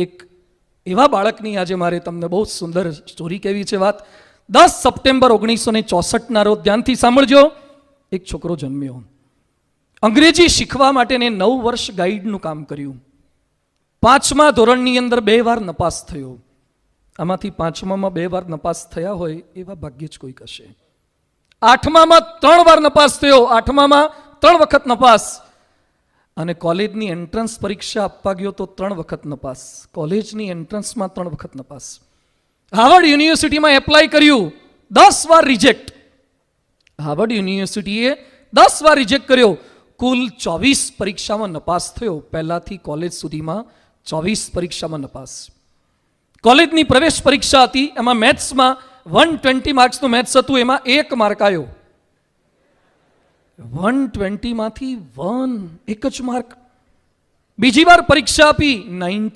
એક એવા બાળકની આજે મારે તમને બહુ સુંદર સ્ટોરી કહેવી છે. વાત 10 સપ્ટેમ્બર 1964ના રોજ ધ્યાનથી સાંભળજો. એક છોકરો જન્મ્યો. અંગ્રેજી શીખવા માટે 9 વર્ષ ગાઈડનું કામ કર્યું. 5મા ધોરણની અંદર 2 વાર નપાસ થયો. આમાંથી 5મામાં 2 વાર નપાસ થયા હોય એવા ભાગ્ય જ કોઈક હશે. 8મામાં 3 વાર નપાસ થયો. 8મામાં 3 વખત નપાસ. અને કોલેજની એન્ટ્રન્સ પરીક્ષા આપવા ગયો તો 3 વખત નપાસ. કોલેજની એન્ટ્રન્સમાં 3 વખત નપાસ. હાર્વર્ડ યુનિવર્સિટીમાં એપ્લાય કર્યું, 10 વાર રિજેક્ટ. હાર્વર્ડ યુનિવર્સિટીએ 10 વાર રિજેક્ટ કર્યો. કુલ 24 પરીક્ષામાં નપાસ થયો. પહેલાથી કોલેજ સુધીમાં 24 પરીક્ષામાં નપાસ. કોલેજની પ્રવેશ પરીક્ષા હતી, એમાં મેથ્સમાં 120 માર્ક્સનું મેથ્સ હતું, એમાં 1 માર્ક આવ્યો. 120માંથી 1 જ માર્ક. બીજી વાર પરીક્ષા આપી, 90